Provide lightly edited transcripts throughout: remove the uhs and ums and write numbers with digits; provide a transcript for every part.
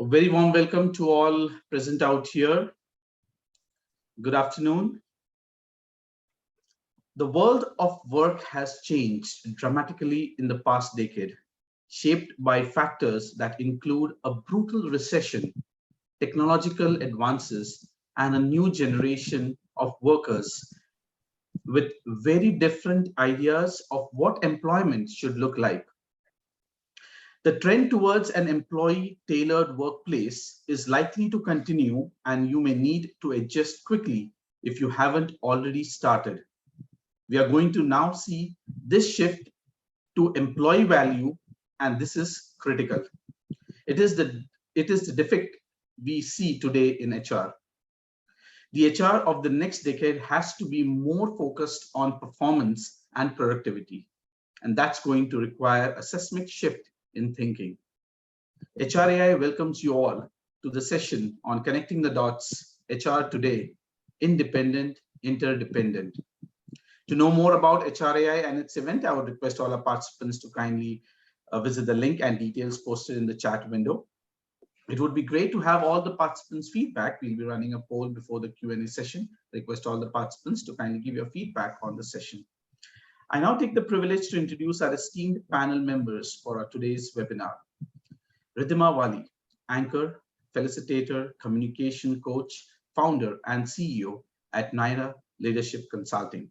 A very warm welcome to all present out here. Good afternoon. The world of work has changed dramatically in the past decade, shaped by factors that include a brutal recession, technological advances, and a new generation of workers with very different ideas of what employment should look like. The trend towards an employee-tailored workplace is likely to continue, and you may need to adjust quickly if you haven't already started. We are going to now see this shift to employee value, and this is critical. It is the defect we see today in HR. The HR of the next decade has to be more focused on performance and productivity, and that's going to require a seismic shift in thinking. HRAI welcomes you all to the session on Connecting the Dots, HR Today, Independent, Interdependent. To know more about HRAI and its event, I would request all our participants to kindly visit the link and details posted in the chat window. It would be great to have all the participants' feedback. We'll be running a poll before the Q&A session. Request all the participants to kindly give your feedback on the session. I now take the privilege to introduce our esteemed panel members for our today's webinar. Ridhima Wali, anchor, felicitator, communication coach, founder, and CEO at Naira Leadership Consulting.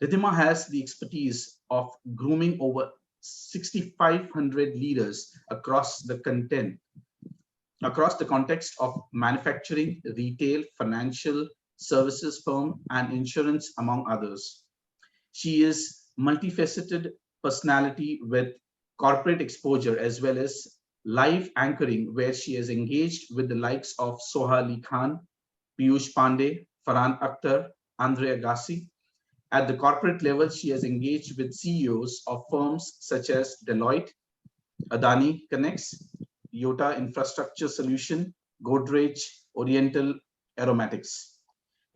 Ridhima has the expertise of grooming over 6,500 leaders across the context of manufacturing, retail, financial services firm, and insurance, among others. She is multifaceted personality with corporate exposure as well as live anchoring, where she has engaged with the likes of Soha Ali Khan, Piyush Pandey, Farhan Akhtar, Andre Agassi. At the corporate level, she has engaged with CEOs of firms such as Deloitte, Adani Connects, Yota Infrastructure Solution, Godrej, Oriental Aromatics.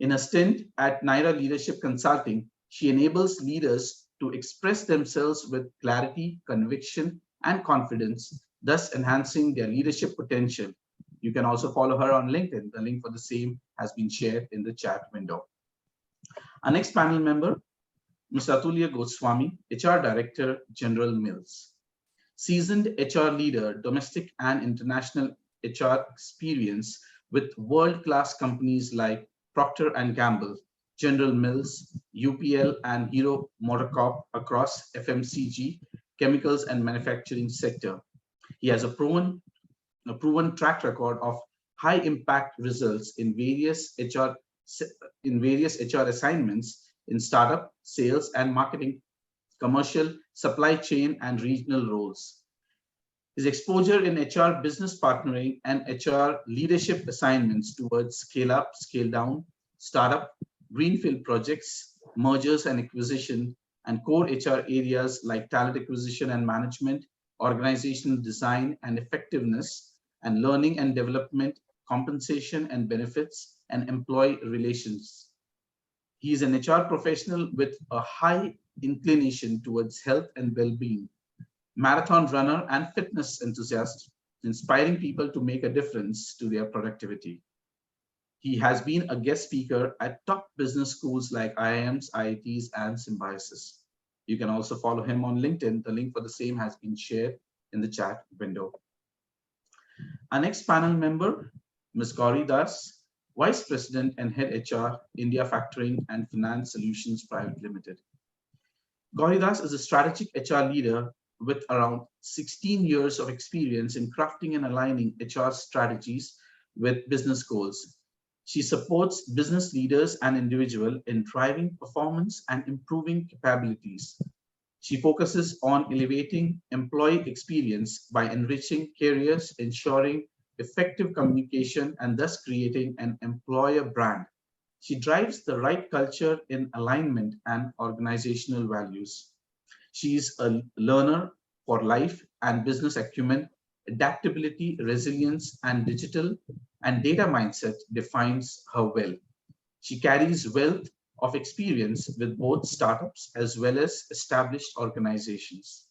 In a stint at Naira Leadership Consulting, she enables leaders to express themselves with clarity, conviction, and confidence, thus enhancing their leadership potential. You can also follow her on LinkedIn. The link for the same has been shared in the chat window. Our next panel member, Ms. Atulya Goswami, HR Director, General Mills. Seasoned HR leader, domestic and international HR experience with world-class companies like Procter & Gamble, General Mills, UPL, and Hero MotoCorp across FMCG, chemicals, and manufacturing sector. He has a proven track record of high impact results in various HR assignments in startup, sales and marketing, commercial, supply chain, and regional roles. His exposure in HR business partnering and HR leadership assignments towards scale up, scale down, startup, greenfield projects, mergers and acquisition, and core HR areas like talent acquisition and management, organizational design and effectiveness, and learning and development, compensation and benefits, and employee relations. He is an HR professional with a high inclination towards health and well-being, marathon runner and fitness enthusiast, inspiring people to make a difference to their productivity. He has been a guest speaker at top business schools like IIMs, IITs, and Symbiosis. You can also follow him on LinkedIn. The link for the same has been shared in the chat window. Our next panel member, Ms. Gauri Das, Vice President and Head HR, India Factoring and Finance Solutions Private Limited. Gauri Das is a strategic HR leader with around 16 years of experience in crafting and aligning HR strategies with business goals. She supports business leaders and individuals in driving performance and improving capabilities. She focuses on elevating employee experience by enriching careers, ensuring effective communication, and thus creating an employer brand. She drives the right culture in alignment and organizational values. She is a learner for life and business acumen, adaptability, resilience, and digital and data mindset defines her well. She carries wealth of experience with both startups as well as established organizations.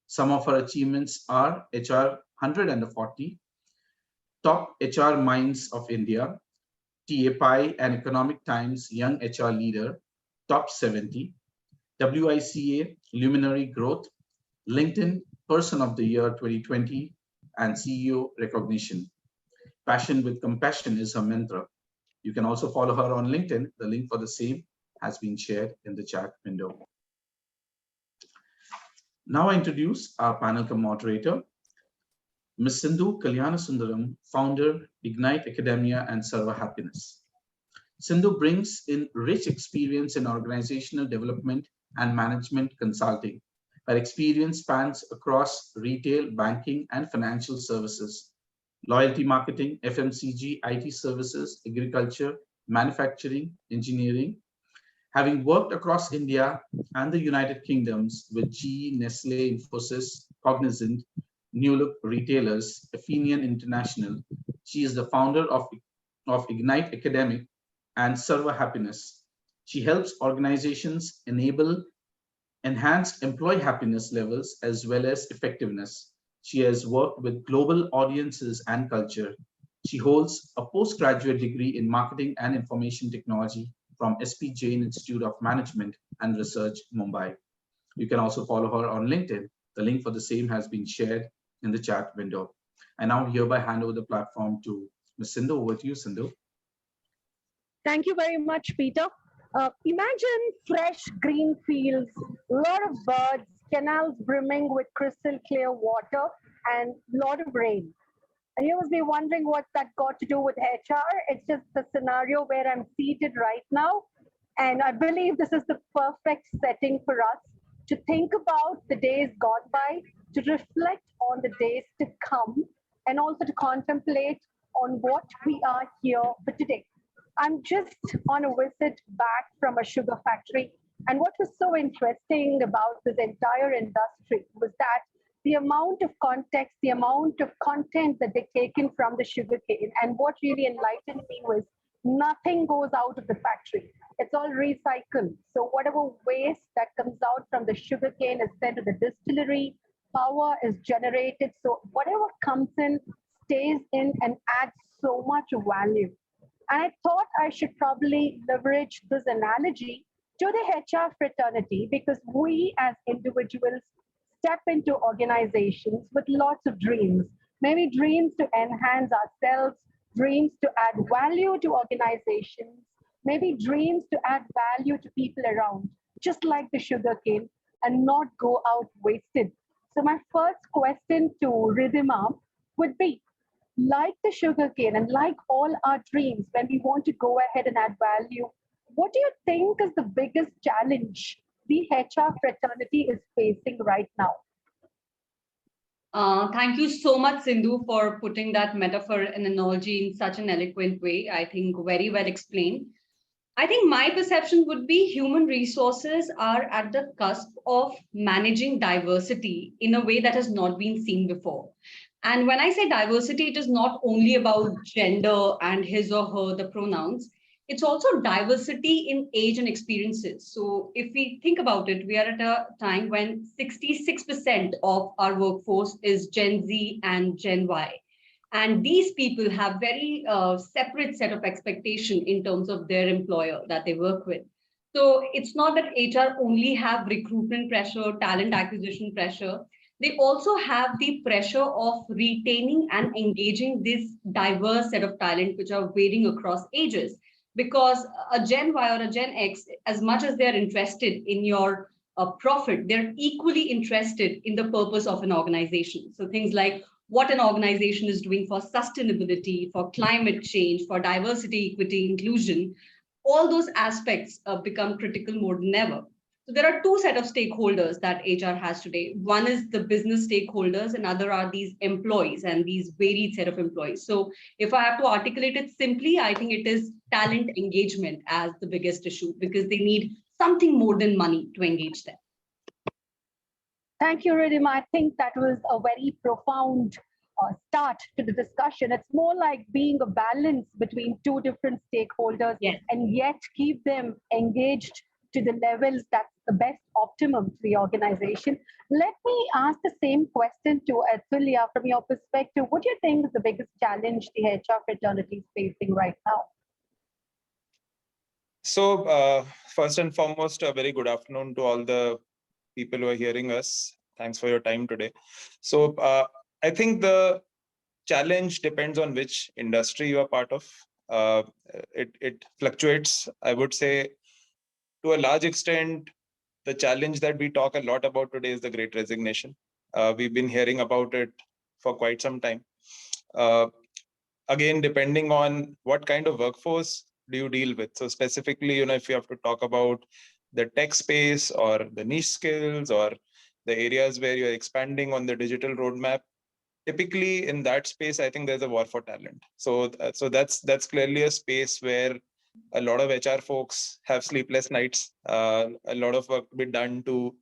Some of her achievements are HR 140, Top HR Minds of India, TAPI and Economic Times Young HR Leader, Top 70, WICA Luminary Growth, LinkedIn Person of the Year 2020, and CEO recognition. Passion with compassion is her mantra. You can also follow her on LinkedIn. The link for the same has been shared in the chat window. Now I introduce our panel moderator, Ms. Sindhu Kalyanasundaram, founder, Ignite Academia and Server Happiness. Sindhu brings in rich experience in organizational development and management consulting. Her experience spans across retail, banking, and financial services, loyalty marketing, FMCG, IT services, agriculture, manufacturing, engineering. Having worked across India and the United Kingdoms with GE, Nestle, Infosys, Cognizant, New Look Retailers, Athenian International, she is the founder of Ignite Academic and Server Happiness. She helps organizations enable enhanced employee happiness levels as well as effectiveness. She has worked with global audiences and culture. She holds a postgraduate degree in marketing and information technology from SP Jain Institute of Management and Research, Mumbai. You can also follow her on LinkedIn. The link for the same has been shared in the chat window. I now hereby hand over the platform to Ms. Sindhu. Over to you, Sindhu. Thank you very much, Peter. Imagine fresh green fields, a lot of birds, canals brimming with crystal clear water, and a lot of rain. And you must be wondering what that got to do with HR. It's just the scenario where I'm seated right now. And I believe this is the perfect setting for us to think about the days gone by, to reflect on the days to come, and also to contemplate on what we are here for today. I'm just on a visit back from a sugar factory. And what was so interesting about this entire industry was that the amount of context, the amount of content that they've taken from the sugarcane. And what really enlightened me was nothing goes out of the factory. It's all recycled. So whatever waste that comes out from the sugarcane is sent to the distillery, power is generated. So whatever comes in stays in and adds so much value. And I thought I should probably leverage this analogy to the HR fraternity, because we as individuals step into organizations with lots of dreams, maybe dreams to enhance ourselves, dreams to add value to organizations, maybe dreams to add value to people around, just like the sugarcane, and not go out wasted. So my first question to Ridhima would be, like the sugarcane and like all our dreams, when we want to go ahead and add value, what do you think is the biggest challenge the HR fraternity is facing right now? Thank you so much, Sindhu, for putting that metaphor and analogy in such an eloquent way. I think very well explained. I think my perception would be human resources are at the cusp of managing diversity in a way that has not been seen before. And when I say diversity, it is not only about gender and his or her, the pronouns. It's also diversity in age and experiences. So if we think about it, we are at a time when 66% of our workforce is Gen Z and Gen Y. And these people have very separate set of expectation in terms of their employer that they work with. So it's not that HR only have recruitment pressure, talent acquisition pressure. They also have the pressure of retaining and engaging this diverse set of talent, which are varying across ages. Because a Gen Y or a Gen X, as much as they're interested in your profit, they're equally interested in the purpose of an organization. So things like what an organization is doing for sustainability, for climate change, for diversity, equity, inclusion, all those aspects become critical more than ever. So there are two sets of stakeholders that HR has today. One is the business stakeholders, and other are these employees and these varied set of employees. So if I have to articulate it simply, I think it is talent engagement as the biggest issue, because they need something more than money to engage them. Thank you, Ridhima. I think that was a very profound start to the discussion. It's more like being a balance between two different stakeholders, yes, and yet keep them engaged to the levels that the best optimum to the organization. Let me ask the same question to Atulya. From your perspective, what do you think is the biggest challenge the HR fraternity is facing right now? So, first and foremost, a very good afternoon to all the people who are hearing us. Thanks for your time today. So, I think the challenge depends on which industry you are part of. It fluctuates. I would say, to a large extent, the challenge that we talk a lot about today is the Great Resignation. We've been hearing about it for quite some time. Uh, Again, depending on what kind of workforce do you deal with. So specifically, if you have to talk about the tech space or the niche skills or the areas where you're expanding on the digital roadmap, typically in that space, I think there's a war for talent. So that's clearly a space where a lot of HR folks have sleepless nights. A lot of work to be done to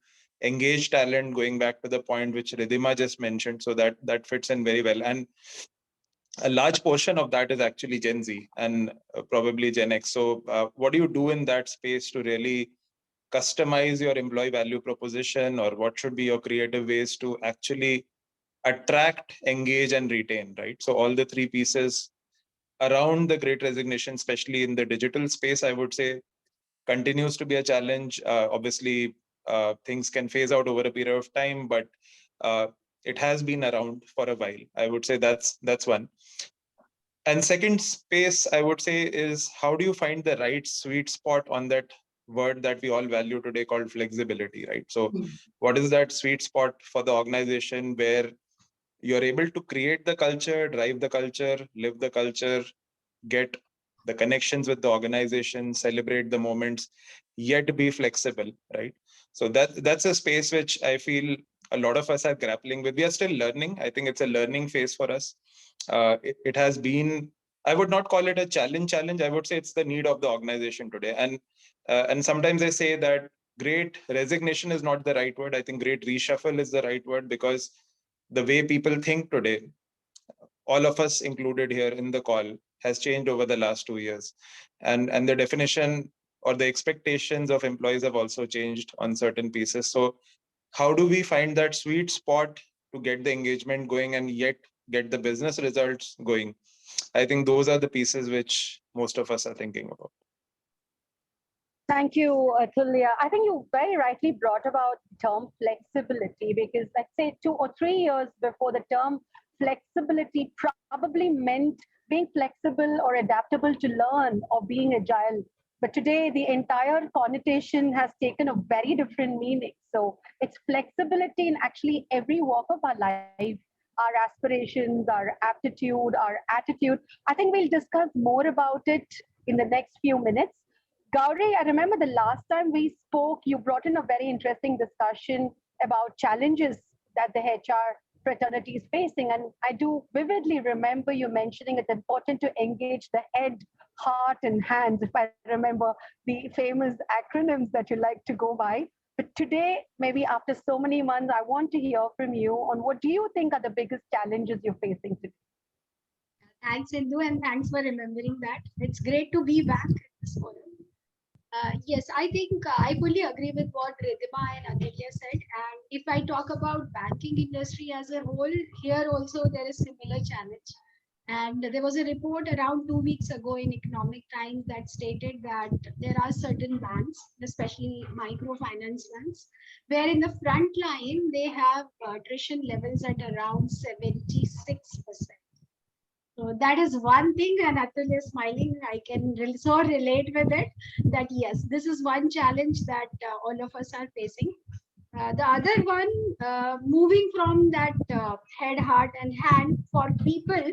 engage talent, going back to the point which Ridhima just mentioned. So that fits in very well. And a large portion of that is actually Gen Z and probably Gen X. So what do you do in that space to really customize your employee value proposition, or what should be your creative ways to actually attract, engage, and retain, right? So all the three pieces around the Great Resignation, especially in the digital space, I would say continues to be a challenge. Obviously, things can phase out over a period of time, but it has been around for a while. I would say that's one. And second space, I would say, is how do you find the right sweet spot on that word that we all value today called flexibility, right? So what is that sweet spot for the organization where you're able to create the culture, drive the culture, live the culture, get the connections with the organization, celebrate the moments, yet be flexible, right? So that's a space which I feel a lot of us are grappling with. We are still learning. I think it's a learning phase for us. It has been, I would not call it a challenge. I would say it's the need of the organization today. And sometimes I say that great resignation is not the right word. I think great reshuffle is the right word, because the way people think today, all of us included here in the call, has changed over the last 2 years. And the definition or the expectations of employees have also changed on certain pieces. So how do we find that sweet spot to get the engagement going and yet get the business results going? I think those are the pieces which most of us are thinking about. Thank you, Atulya. I think you very rightly brought about the term flexibility, because let's say 2 or 3 years before, the term flexibility probably meant being flexible or adaptable to learn or being agile. But today, the entire connotation has taken a very different meaning. So it's flexibility in actually every walk of our life, our aspirations, our aptitude, our attitude. I think we'll discuss more about it in the next few minutes. Gauri, I remember the last time we spoke, you brought in a very interesting discussion about challenges that the HR fraternity is facing. And I do vividly remember you mentioning it's important to engage the head, heart, and hands, if I remember the famous acronyms that you like to go by. But today, maybe after so many months, I want to hear from you on what do you think are the biggest challenges you're facing today? Thanks, Indu, and thanks for remembering that. It's great to be back at this forum. Yes, I think I fully agree with what Ridhima and Aditya said. And if I talk about banking industry as a whole, here also there is similar challenge. And there was a report around 2 weeks ago in Economic Times that stated that there are certain banks, especially microfinance banks, where in the front line they have attrition levels at around 76%. So that is one thing, and Atul is smiling. I can so relate with it that yes, this is one challenge that all of us are facing. The other one, moving from that head, heart, and hand for people,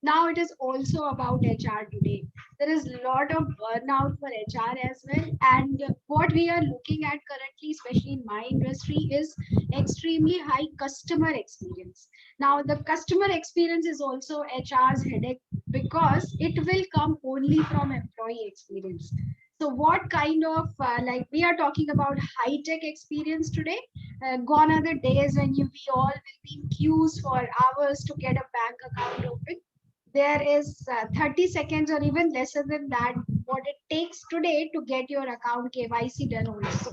now it is also about HR today. There is a lot of burnout for HR as well. And what we are looking at currently, especially in my industry, is extremely high customer experience. Now, the customer experience is also HR's headache because it will come only from employee experience. So what kind of, like we are talking about high-tech experience today, gone are the days when we all will be in queues for hours to get a bank account open. There is 30 seconds or even lesser than that, what it takes today to get your account KYC done also.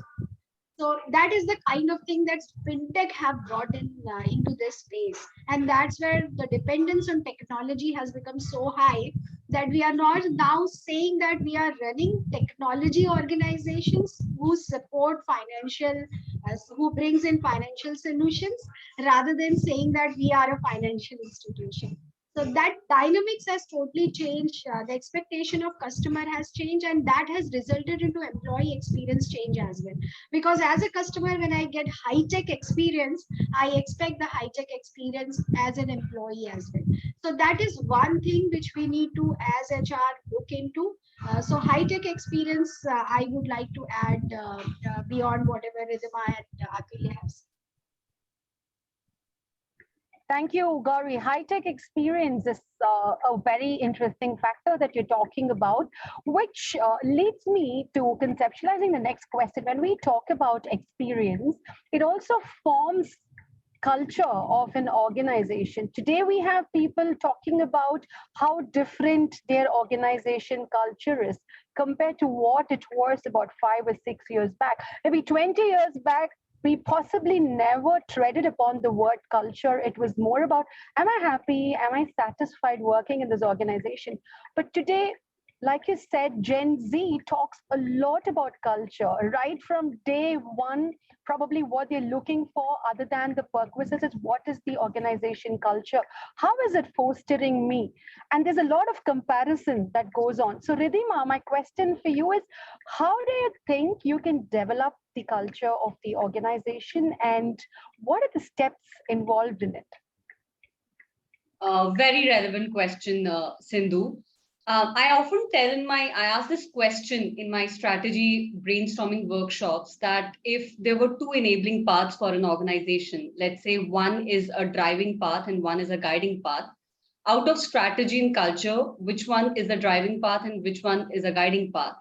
So that is the kind of thing that fintech have brought in into this space, and that's where the dependence on technology has become so high that we are not now saying that we are running technology organizations who support financial, who brings in financial solutions, rather than saying that we are a financial institution. So that dynamics has totally changed. The expectation of customer has changed, and that has resulted into employee experience change as well. Because as a customer, when I get high tech experience, I expect the high tech experience as an employee as well. So that is one thing which we need to, as HR, look into. So high tech experience, I would like to add beyond whatever Ridhima and Atulya have said. Thank you, Gauri. High-tech experience is a very interesting factor that you're talking about, which leads me to conceptualizing the next question. When we talk about experience, it also forms culture of an organization. Today, we have people talking about how different their organization culture is compared to what it was about 5 or 6 years back. Maybe 20 years back, we possibly never treaded upon the word culture. It was more about, am I happy? Am I satisfied working in this organization? But today, like you said, Gen Z talks a lot about culture, right from day one. Probably what they're looking for, other than the perquisites, is what is the organization culture? How is it fostering me? And there's a lot of comparison that goes on. So, Ridhima, my question for you is, how do you think you can develop the culture of the organization, and what are the steps involved in it? Very relevant question, Sindhu. I often I ask this question in my strategy brainstorming workshops, that if there were two enabling paths for an organization, let's say one is a driving path and one is a guiding path, out of strategy and culture, which one is the driving path and which one is a guiding path?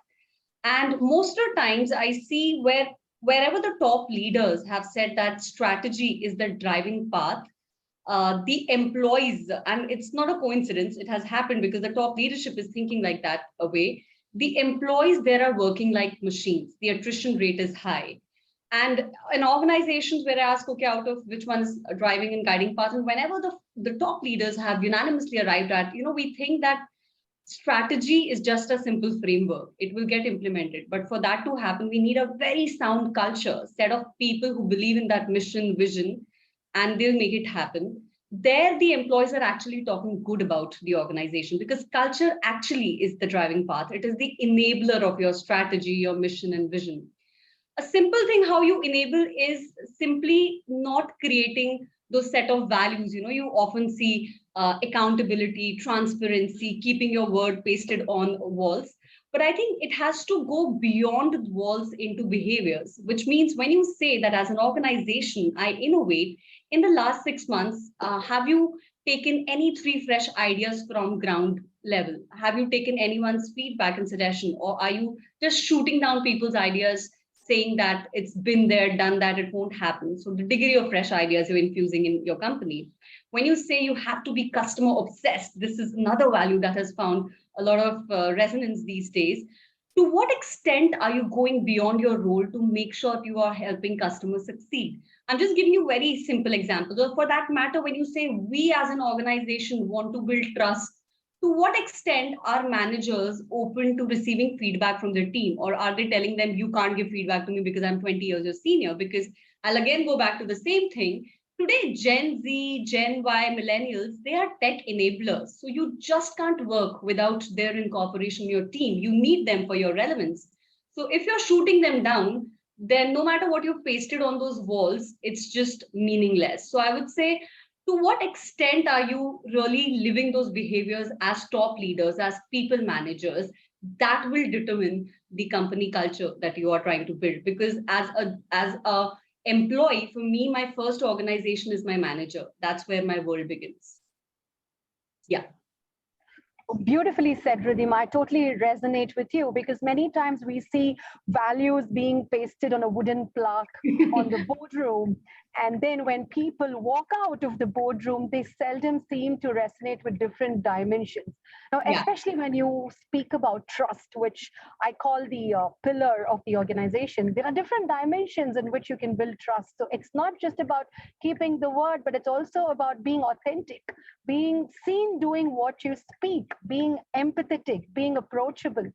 And most of the times I see wherever the top leaders have said that strategy is the driving path, the employees, and it's not a coincidence, it has happened because the top leadership is thinking like that away. The employees there are working like machines. The attrition rate is high. And in organizations where I ask, okay, out of which one is a driving and guiding path, and whenever the top leaders have unanimously arrived at, we think that strategy is just a simple framework. It will get implemented. But for that to happen, we need a very sound culture, set of people who believe in that mission, vision, and they'll make it happen. There, the employees are actually talking good about the organization, because culture actually is the driving path. It is the enabler of your strategy, your mission, and vision. A simple thing how you enable is simply not creating those set of values. You often see accountability, transparency, keeping your word pasted on walls. But I think it has to go beyond walls into behaviors, which means when you say that as an organization, I innovate, in the last 6 months, have you taken any three fresh ideas from ground level? Have you taken anyone's feedback and suggestion? Or are you just shooting down people's ideas, saying that it's been there, done that, it won't happen? So the degree of fresh ideas you're infusing in your company. When you say you have to be customer obsessed, this is another value that has found a lot of resonance these days. To what extent are you going beyond your role to make sure you are helping customers succeed? I'm just giving you very simple examples. Or for that matter, when you say we as an organization want to build trust, to what extent are managers open to receiving feedback from their team? Or are they telling them, you can't give feedback to me because I'm 20 years your senior? Because I'll again go back to the same thing. Today, Gen Z, Gen Y, millennials, they are tech enablers. So you just can't work without their incorporation in your team. You need them for your relevance. So if you're shooting them down, then no matter what you've pasted on those walls, it's just meaningless. So I would say, to what extent are you really living those behaviors as top leaders, as people managers? That will determine the company culture that you are trying to build. Because as a employee, for me, my first organization is my manager. That's where my world begins. Yeah. Beautifully said, Ridhima. I totally resonate with you, because many times we see values being pasted on a wooden plaque on the boardroom, And then when people walk out of the boardroom, they seldom seem to resonate with different dimensions. Now, Yeah, especially when you speak about trust, which I call the pillar of the organization, there are different dimensions in which you can build trust. So it's not just about keeping the word, but it's also about being authentic, being seen doing what you speak, being empathetic, being approachable.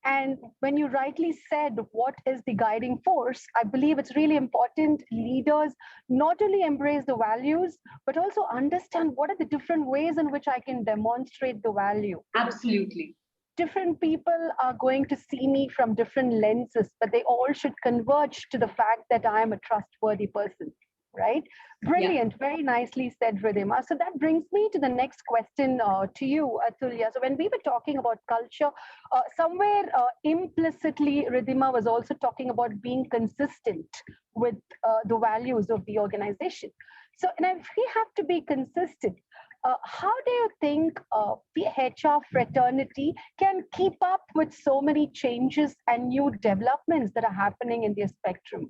And when you rightly said what is the guiding force, I believe it's really important leaders not only embrace the values, but also understand what are the different ways in which I can demonstrate the value. Because absolutely. different people are going to see me from different lenses, but they all should converge to the fact that I am a trustworthy person, right? Yeah. Brilliant, very nicely said, Ridhima. So that brings me to the next question to you, Atulya. So when we were talking about culture, somewhere implicitly, Ridhima was also talking about being consistent with the values of the organization. So, and if we have to be consistent, how do you think the HR fraternity can keep up with so many changes and new developments that are happening in the spectrum?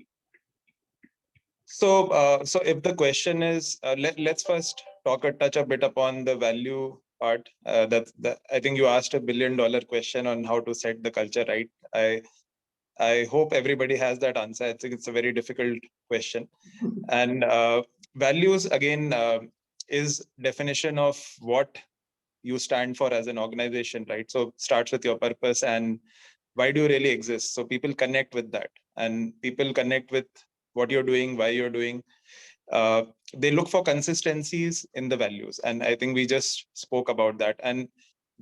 So if the question is, let's first touch a bit upon the value part. That I think you asked $1 billion question on how to set the culture right. I hope everybody has that answer. I think it's a very difficult question. And values again is definition of what you stand for as an organization, right? So starts with your purpose and why do you really exist? So people connect with that, and people connect with what you're doing, why you're doing. They look for consistencies in the values, and I think we just spoke about that. And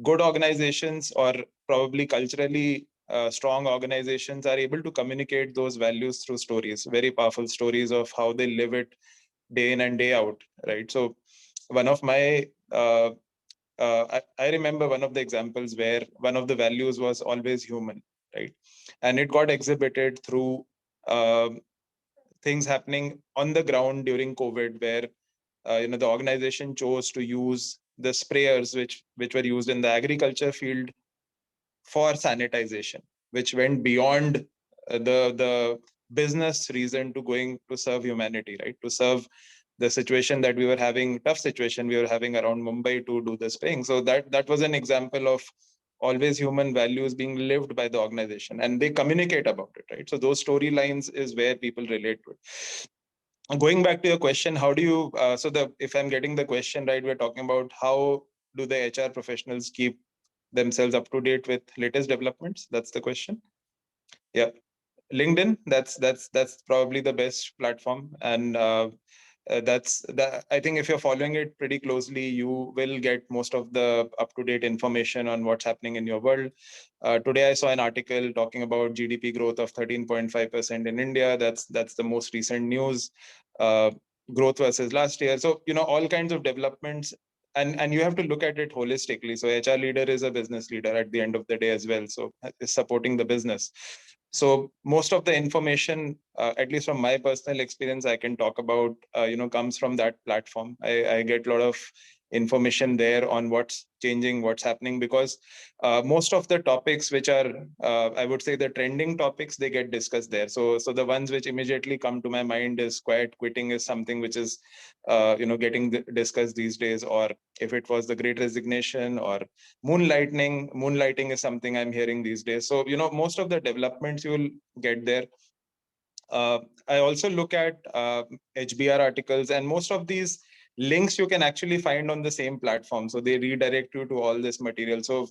good organizations, or probably culturally strong organizations, are able to communicate those values through stories, very powerful stories of how they live it day in and day out, right? So one of my I remember one of the examples where one of the values was always human, right? And it got exhibited through um things happening on the ground during COVID, where the organization chose to use the sprayers which were used in the agriculture field for sanitization, which went beyond the business reason to going to serve humanity, right? To serve the situation that we were having, tough situation we were having around Mumbai, to do the spraying. So that was an example of always human values being lived by the organization, and they communicate about it, right? So those storylines is where people relate to it. Going back to your question, how do you if I'm getting the question right, we're talking about how do the HR professionals keep themselves up to date with latest developments? That's the question. Yeah, LinkedIn. That's probably the best platform, and that's that. I think if you're following it pretty closely, you will get most of the up-to-date information on what's happening in your world. Today, I saw an article talking about GDP growth of 13.5% in India. That's the most recent news. Uh, Growth versus last year. So all kinds of developments, and you have to look at it holistically. So HR leader is a business leader at the end of the day as well. So is supporting the business. So most of the information, at least from my personal experience, I can talk about, comes from that platform. I get a lot of information there on what's changing, what's happening, because most of the topics which are, I would say, the trending topics, they get discussed there. So the ones which immediately come to my mind is quiet quitting is something which is, getting discussed these days, or if it was the Great Resignation, or moonlighting is something I'm hearing these days. So most of the developments you will get there. I also look at HBR articles, and most of these links you can actually find on the same platform, so they redirect you to all this material. So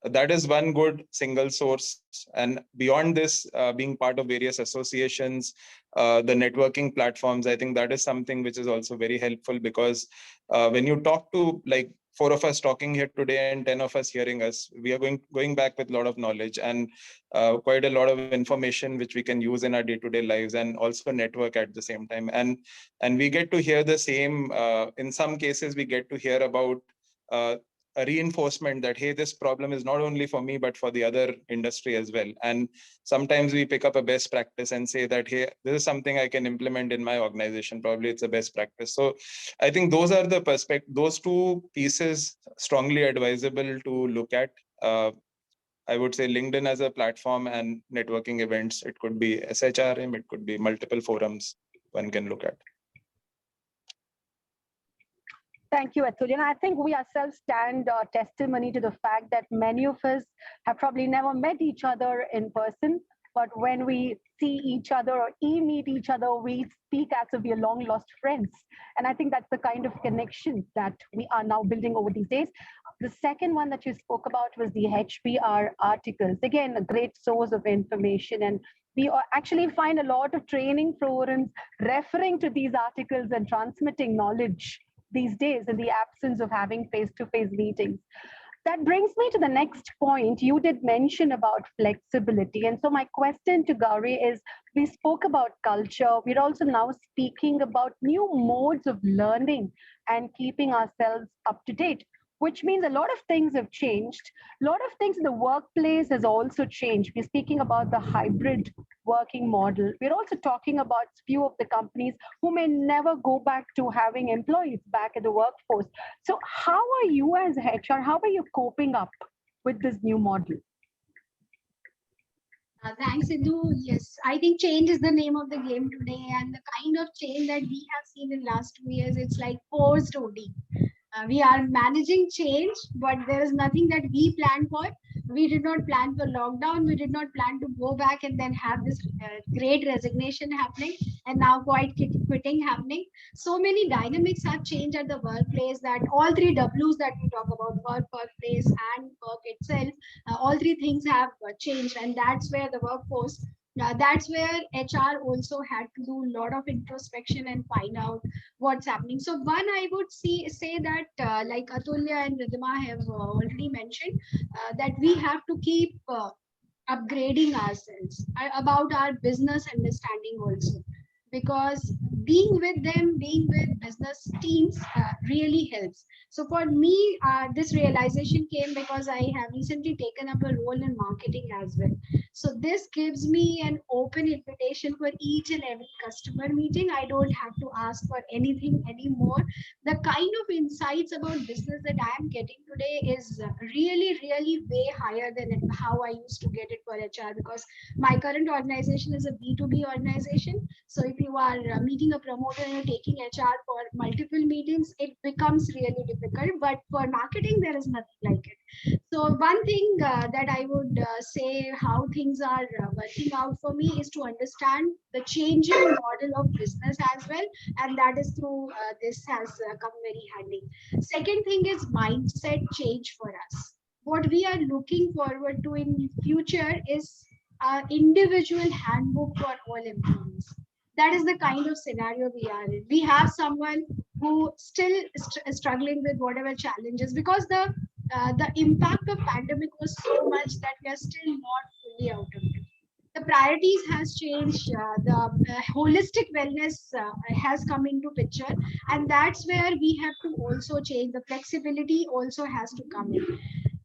that is one good single source. And beyond this, being part of various associations, the networking platforms, I think that is something which is also very helpful, because when you talk to, like, four of us talking here today and 10 of us hearing us, we are going back with a lot of knowledge, and quite a lot of information which we can use in our day-to-day lives, and also network at the same time. And we get to hear the same, in some cases we get to hear about a reinforcement that, hey, this problem is not only for me but for the other industry as well. And sometimes we pick up a best practice and say that, hey, this is something I can implement in my organization, probably it's a best practice. So I think those are the those two pieces strongly advisable to look at. I would say LinkedIn as a platform, and networking events. It could be SHRM, it could be multiple forums one can look at. Thank you, Atulya. And I think we ourselves stand testimony to the fact that many of us have probably never met each other in person, but when we see each other or meet each other, we speak as if we are long lost friends. And I think that's the kind of connection that we are now building over these days. The second one that you spoke about was the HBR articles. Again, a great source of information. And we actually find a lot of training forums referring to these articles and transmitting knowledge these days in the absence of having face-to-face meetings. That brings me to the next point. You did mention about flexibility. And so my question to Gauri is, we spoke about culture. We're also now speaking about new modes of learning and keeping ourselves up to date, which means a lot of things have changed. A lot of things in the workplace has also changed. We're speaking about the hybrid working model. We're also talking about few of the companies who may never go back to having employees back in the workforce. So how are you as HR, how are you coping up with this new model? Thanks, Sidhu. Yes, I think change is the name of the game today, and the kind of change that we have seen in last 2 years, it's like forced OD. We are managing change, but there is nothing that we planned for. We did not plan for lockdown. We did not plan to go back and then have this great resignation happening and now quitting happening. So many dynamics have changed at the workplace that all three W's that we talk about, work, workplace, and work itself, all three things have changed. And that's where the workforce that's where HR also had to do a lot of introspection and find out what's happening. So one, I would say that like Atulya and Ridhima have already mentioned, that we have to keep upgrading ourselves about our business understanding also, because being with them, being with business teams really helps. So for me, this realization came because I have recently taken up a role in marketing as well. So this gives me an open invitation for each and every customer meeting. I don't have to ask for anything anymore. The kind of insights about business that I am getting today is really way higher than how I used to get it for HR, because my current organization is a B2B organization. So if you are meeting a promoter and you're taking HR for multiple meetings, it becomes really difficult. But for marketing, there is nothing like it. So one thing that I would say how things are working out for me is to understand the changing model of business as well, and that is through this has come very handy. Second thing is mindset change for us. What we are looking forward to in future is our individual handbook for all employees. That is the kind of scenario we are in. We have someone who still struggling with whatever challenges, because the impact of pandemic was so much that we are still not fully out of it. The priorities has changed. The holistic wellness has come into picture, and that's where we have to also change. The flexibility also has to come in.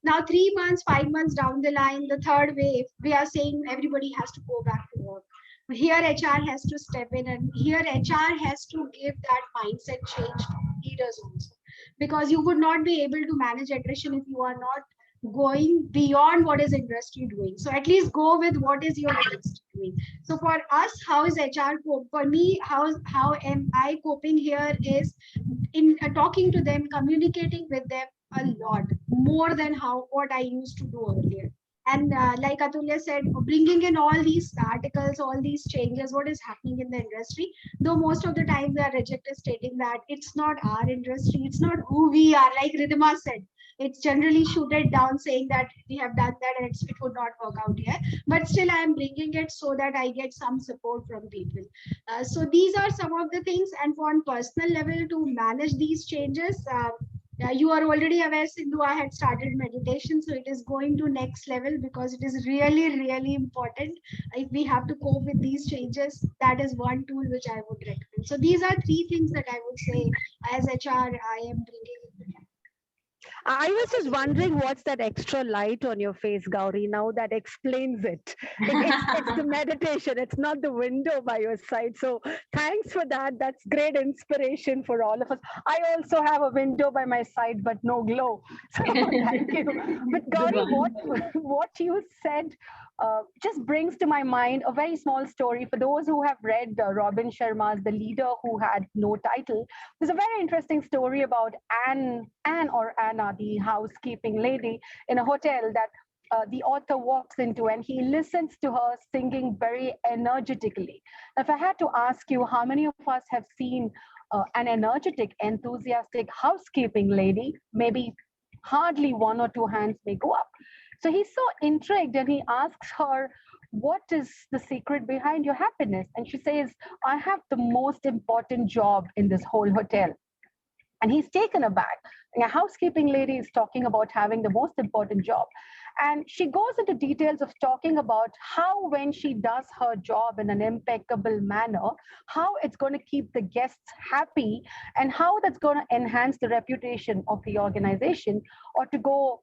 Now 3 months, 5 months down the line, the third wave, we are saying everybody has to go back to work. Here HR has to step in, and here HR has to give that mindset change to leaders also, because you would not be able to manage attrition if you are not going beyond what is industry doing. So at least go with what is your industry doing. So for us, how is HR for me, how am I coping here is in talking to them, communicating with them a lot more than how what I used to do earlier. And like Atulya said, bringing in all these articles, all these changes, what is happening in the industry, though most of the time they are rejected, stating that it's not our industry, it's not who we are. Like Ridhima said, it's generally shooted down, saying that we have done that and it would not work out here. But still, I am bringing it so that I get some support from people. So these are some of the things. And on personal level, to manage these changes, you are already aware, Sindhu, I had started meditation, so it is going to next level, because it is really important. If we have to cope with these changes, that is one tool which I would recommend. So these are three things that I would say as HR I am bringing. I was just wondering what's that extra light on your face, Gauri. Now that explains it. It's the meditation. It's not the window by your side. So thanks for that. That's great inspiration for all of us. I also have a window by my side, but no glow. So thank you. But Good Gauri, one. what you said just brings to my mind a very small story. For those who have read Robin Sharma's The Leader Who Had No Title, there's a very interesting story about Anne or Anna, the housekeeping lady in a hotel that the author walks into, and he listens to her singing very energetically. If I had to ask you, how many of us have seen an energetic, enthusiastic housekeeping lady? Maybe hardly one or two hands may go up. So he's so intrigued and he asks her, what is the secret behind your happiness? And she says, I have the most important job in this whole hotel. And he's taken aback. A housekeeping lady is talking about having the most important job. And she goes into details of talking about how, when she does her job in an impeccable manner, how it's going to keep the guests happy and how that's going to enhance the reputation of the organization, or to go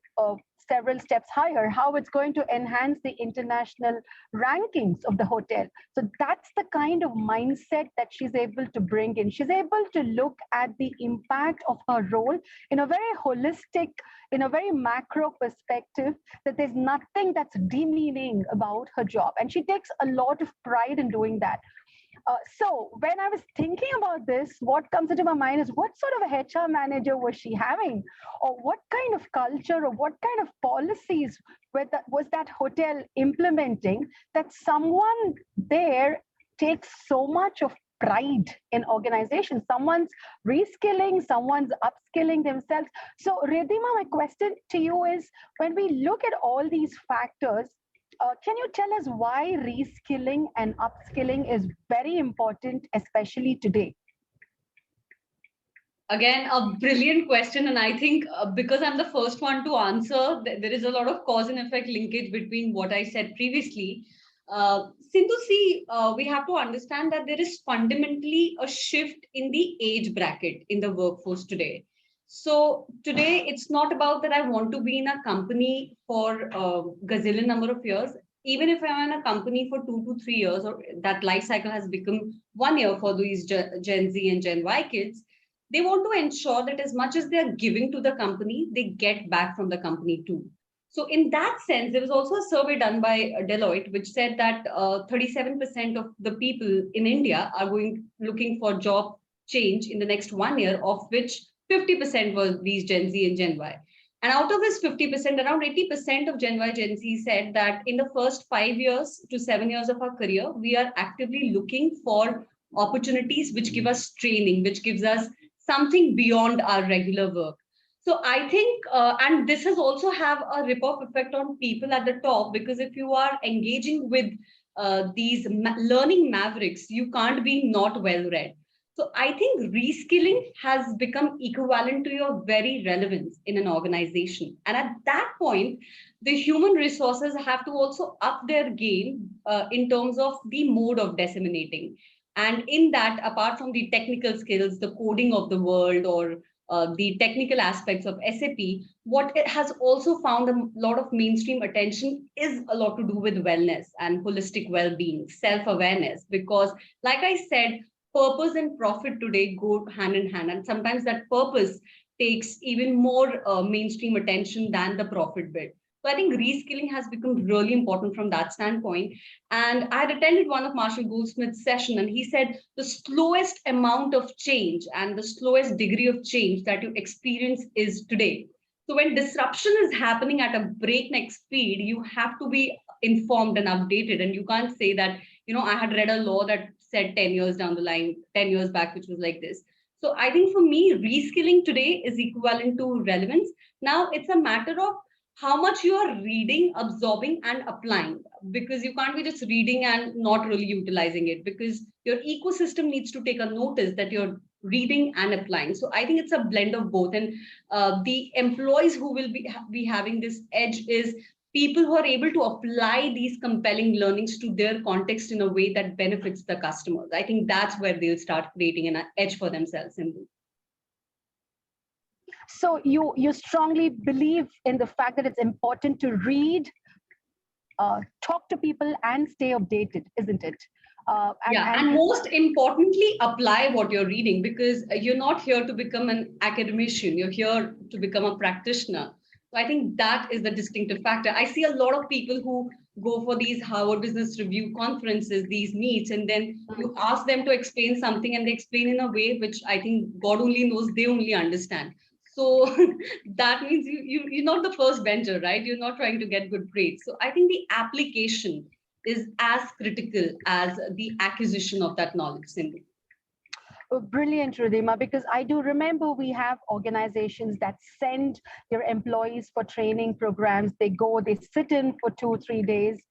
several steps higher, how it's going to enhance the international rankings of the hotel. So that's the kind of mindset that she's able to bring in. She's able to look at the impact of her role in a very holistic, in a very macro perspective, that there's nothing that's demeaning about her job. And she takes a lot of pride in doing that. So when I was thinking about this, what comes into my mind is, what sort of a HR manager was she having? Or what kind of culture or what kind of policies was that hotel implementing, that someone there takes so much of pride in organization? Someone's reskilling, someone's upskilling themselves. So Ridhima, my question to you is, when we look at all these factors, can you tell us why reskilling and upskilling is very important, especially today? Again, a brilliant question. And I think because I'm the first one to answer, there is a lot of cause and effect linkage between what I said previously. Sindhu, see, we have to understand that there is fundamentally a shift in the age bracket in the workforce today. So today, it's not about that I want to be in a company for a gazillion number of years. Even if I'm in a company for 2 to 3 years, or that life cycle has become 1 year for these Gen Z and Gen Y kids, they want to ensure that as much as they're giving to the company, they get back from the company too. So in that sense, there was also a survey done by Deloitte, which said that 37% of the people in India are looking for job change in the next 1 year, of which 50% were these Gen Z and Gen Y. And out of this 50%, around 80% of Gen Y, Gen Z said that in the first 5 years to 7 years of our career, we are actively looking for opportunities which give us training, which gives us something beyond our regular work. So I think, and this has also have a rip-off effect on people at the top, because if you are engaging with these learning mavericks, you can't be not well-read. So I think reskilling has become equivalent to your very relevance in an organization. And at that point, the human resources have to also up their game in terms of the mode of disseminating. And in that, apart from the technical skills, the coding of the world, or the technical aspects of SAP, what it has also found a lot of mainstream attention is a lot to do with wellness and holistic well-being, self-awareness, because like I said, purpose and profit today go hand in hand. And sometimes that purpose takes even more mainstream attention than the profit bit. So I think reskilling has become really important from that standpoint. And I had attended one of Marshall Goldsmith's session, and he said the slowest amount of change and the slowest degree of change that you experience is today. So when disruption is happening at a breakneck speed, you have to be informed and updated. And you can't say that, I had read a law that said 10 years down the line, 10 years back, which was like this. So I think for me, reskilling today is equivalent to relevance. Now it's a matter of how much you are reading, absorbing, and applying, because you can't be just reading and not really utilizing it, because your ecosystem needs to take a notice that you're reading and applying. So I think it's a blend of both. And the employees who will be having this edge is people who are able to apply these compelling learnings to their context in a way that benefits the customers. I think that's where they'll start creating an edge for themselves. So you strongly believe in the fact that it's important to read, talk to people, and stay updated, isn't it? Yeah, and most importantly, apply what you're reading, because you're not here to become an academician, you're here to become a practitioner. So I think that is the distinctive factor. I see a lot of people who go for these Harvard Business Review conferences, these meets, and then you ask them to explain something and they explain in a way which I think God only knows they only understand. So that means you're not the first bencher, right? You're not trying to get good grades. So I think the application is as critical as the acquisition of that knowledge, Cindy. Brilliant, Ridhima, because I do remember we have organizations that send their employees for training programs. They go, they sit in for 2-3 days.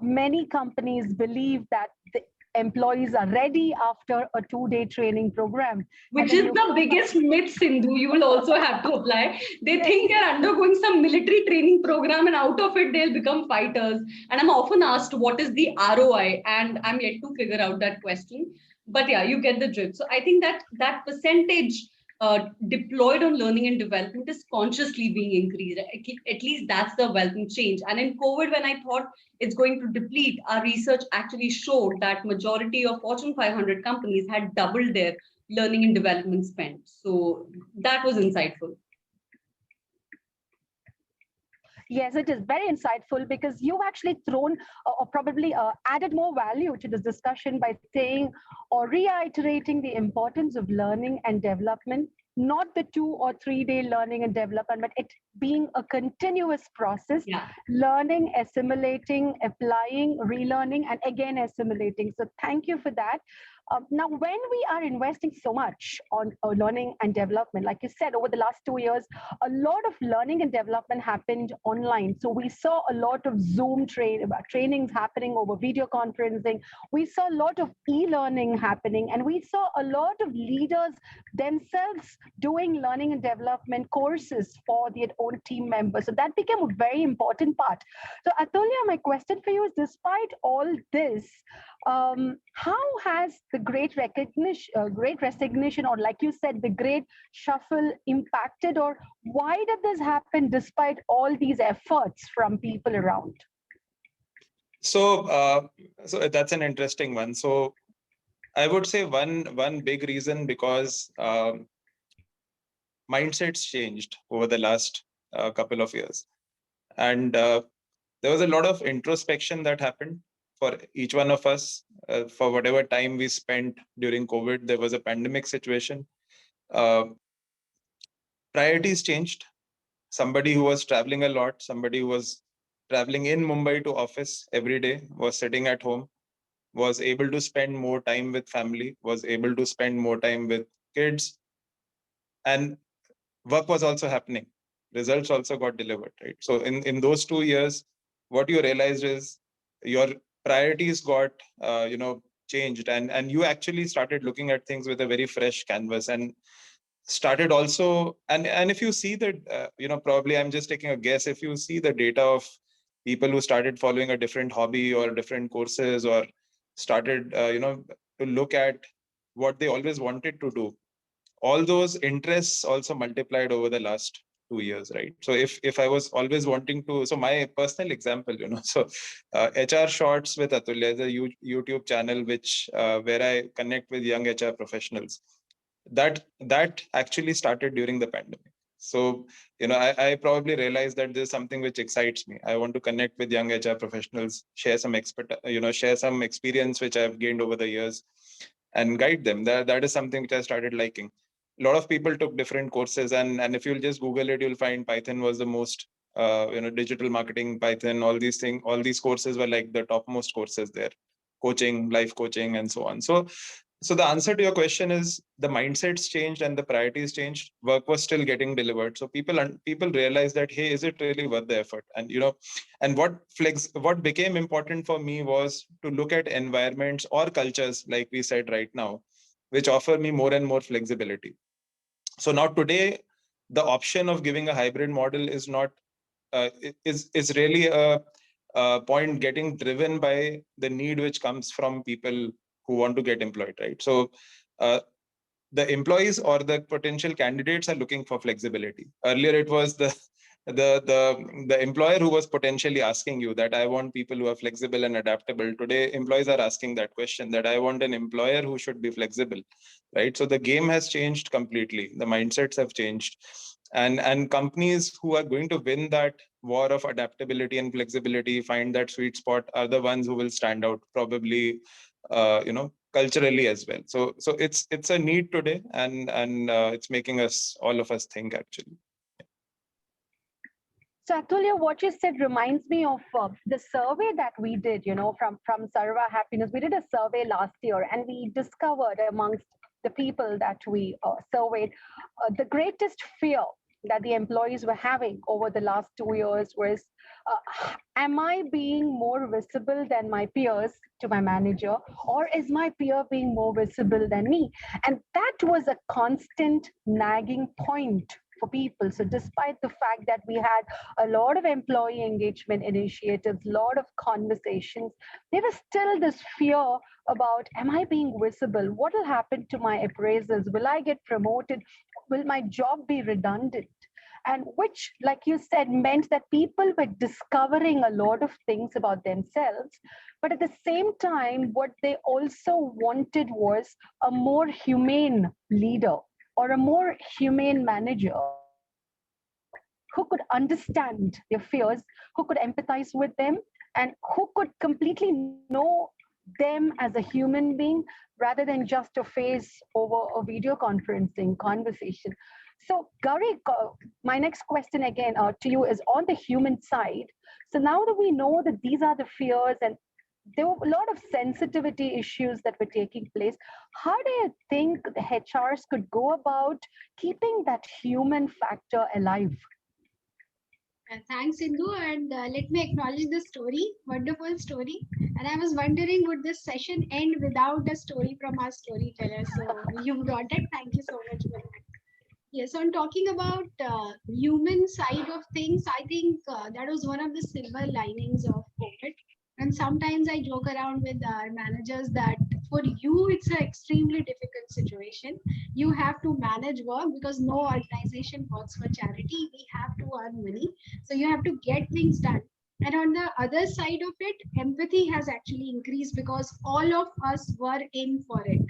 Many companies believe that the employees are ready after a 2-day training program. Which is the biggest myth, Sindhu, you will also have to apply. They think they're undergoing some military training program and out of it they'll become fighters. And I'm often asked, what is the ROI? And I'm yet to figure out that question. But yeah, you get the drift. So I think that percentage deployed on learning and development is consciously being increased. At least that's the welcome change. And in COVID, when I thought it's going to deplete, our research actually showed that majority of Fortune 500 companies had doubled their learning and development spend. So that was insightful. Yes, it is very insightful, because you've actually thrown or probably added more value to this discussion by saying or reiterating the importance of learning and development, not the 2 or 3 day learning and development, but it being a continuous process, learning, assimilating, applying, relearning, and again assimilating. So thank you for that. Now, when we are investing so much on learning and development, like you said, over the last 2 years, a lot of learning and development happened online. So we saw a lot of Zoom trainings happening over video conferencing. We saw a lot of e-learning happening, and we saw a lot of leaders themselves doing learning and development courses for their own team members. So that became a very important part. So Atulya, my question for you is, despite all this, how has the great resignation, or like you said, the great shuffle impacted, or why did this happen despite all these efforts from people around? So that's an interesting one. So I would say one big reason, because mindsets changed over the last couple of years, and there was a lot of introspection that happened for each one of us. For whatever time we spent during COVID, there was a pandemic situation. Priorities changed. Somebody who was traveling a lot, somebody who was traveling in Mumbai to office every day, was sitting at home, was able to spend more time with family, was able to spend more time with kids, and work was also happening. Results also got delivered, right? So in those 2 years, what you realized is your priorities got changed, and you actually started looking at things with a very fresh canvas, and started also, and if you see that probably I'm just taking a guess, if you see the data of people who started following a different hobby or different courses, or started to look at what they always wanted to do, all those interests also multiplied over the last 2 years, right? So if I was always wanting to, so my personal example, so HR Shorts with Atulya is a YouTube channel which where I connect with young HR professionals. That actually started during the pandemic. So I probably realized that there's something which excites me. I want to connect with young HR professionals, share some share some experience which I've gained over the years, and guide them. That is something which I started liking. A lot of people took different courses, and if you'll just Google it, you'll find Python was the most digital marketing, Python, all these courses were like the topmost courses there, coaching, life coaching, and so on. So the answer to your question is, the mindsets changed and the priorities changed. Work was still getting delivered. So people realized that, hey, is it really worth the effort? And and what became important for me was to look at environments or cultures, like we said right now, which offer me more and more flexibility. So now today, the option of giving a hybrid model is not is really a point getting driven by the need which comes from people who want to get employed, right? So the employees or the potential candidates are looking for flexibility. Earlier, it was the employer who was potentially asking you that I want people who are flexible and adaptable. Today, employees are asking that question, that I want an employer who should be flexible, right? So the game has changed completely. The mindsets have changed. And companies who are going to win that war of adaptability and flexibility, find that sweet spot, are the ones who will stand out, probably, culturally as well. So it's a need today, and it's making all of us think, actually. So Atulya, what you said reminds me of the survey that we did, from Sarva Happiness. We did a survey last year, and we discovered amongst the people that we surveyed, the greatest fear that the employees were having over the last 2 years was, am I being more visible than my peers to my manager, or is my peer being more visible than me? And that was a constant nagging point for people. So despite the fact that we had a lot of employee engagement initiatives, a lot of conversations, there was still this fear about, am I being visible? What will happen to my appraisals? Will I get promoted? Will my job be redundant? And which, like you said, meant that people were discovering a lot of things about themselves. But at the same time, what they also wanted was a more humane leader or a more humane manager who could understand their fears, who could empathize with them, and who could completely know them as a human being rather than just a face over a video conferencing conversation. So, Gauri, my next question again to you is on the human side. So now that we know that these are the fears and there were a lot of sensitivity issues that were taking place, how do you think the HRs could go about keeping that human factor alive? Thanks, Sindhu, and let me acknowledge the story. Wonderful story. And I was wondering, would this session end without a story from our storyteller? So you brought it. Thank you so much for that. Yes, on talking about human side of things, I think that was one of the silver linings of COVID. And sometimes I joke around with our managers that for you, it's an extremely difficult situation. You have to manage work because no organization works for charity. We have to earn money. So you have to get things done. And on the other side of it, empathy has actually increased because all of us were in for it.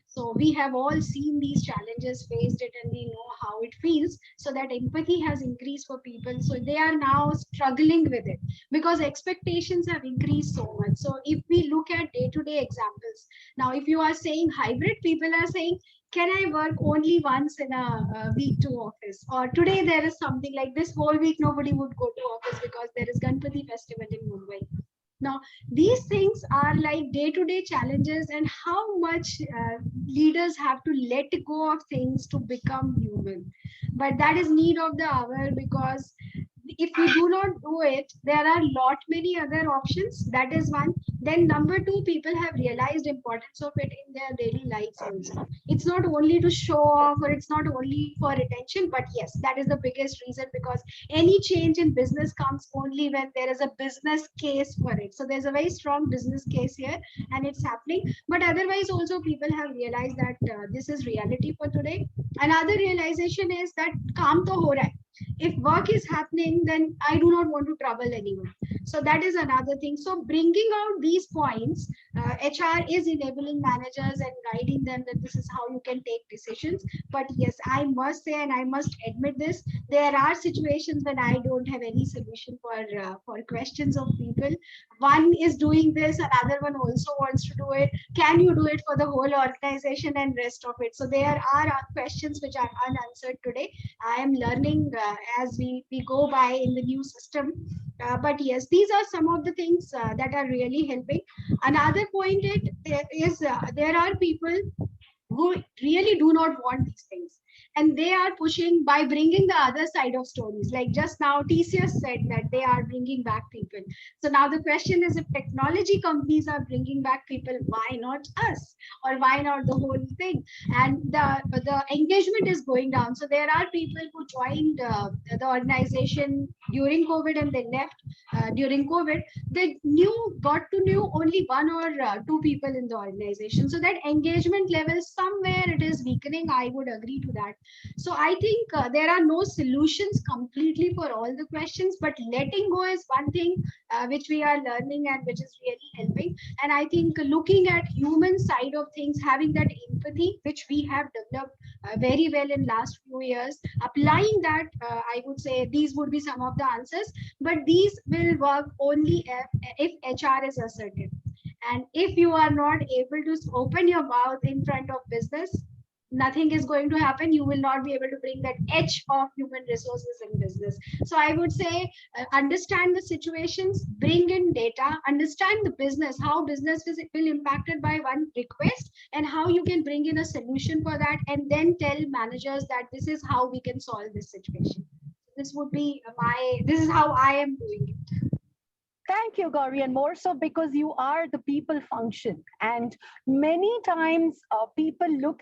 So we have all seen these challenges, faced it, and we know how it feels. So that empathy has increased for people. So they are now struggling with it because expectations have increased so much. So if we look at day-to-day examples, now if you are saying hybrid, people are saying, can I work only once in a week to office? Or today there is something like this whole week nobody would go to office because there is Ganpati festival in Mumbai. Now, these things are like day-to-day challenges and how much leaders have to let go of things to become human. But that is need of the hour because if we do not do it, there are lot many other options. That is one. Then number two, people have realized importance of it in their daily lives also. It's not only to show off or it's not only for attention, but yes, that is the biggest reason because any change in business comes only when there is a business case for it. So there's a very strong business case here and it's happening. But otherwise also people have realized that this is reality for today. Another realization is that kaam to ho raha hai. If work is happening, then I do not want to trouble anyone. So that is another thing. So bringing out these points, HR is enabling managers and guiding them that this is how you can take decisions. But yes, I must say, and I must admit this, there are situations when I don't have any solution for questions of people. One is doing this, another one also wants to do it. Can you do it for the whole organization and rest of it? So there are questions which are unanswered today. I am learning as we go by in the new system. But yes, these are some of the things that are really helping. Another point there are people who really do not want these things. And they are pushing by bringing the other side of stories. Like just now, TCS said that they are bringing back people. So now the question is, if technology companies are bringing back people, why not us? Or why not the whole thing? And the engagement is going down. So there are people who joined the organization during COVID and they left during COVID, they got to know only one or two people in the organization. So that engagement level somewhere it is weakening. I would agree to that. So I think there are no solutions completely for all the questions, but letting go is one thing which we are learning and which is really helping. And I think looking at human side of things, having that empathy, which we have developed very well in last few years, applying that, I would say these would be some of the answers, but these will work only if HR is assertive. And if you are not able to open your mouth in front of business, nothing is going to happen. You will not be able to bring that edge of human resources in business. So I would say understand the situations, bring in data, understand the business, how business will impacted by one request, and how you can bring in a solution for that, and then tell managers that this is how we can solve this situation. This would be this is how I am doing it. Thank you, Gauri, and more so because you are the people function. And many times people look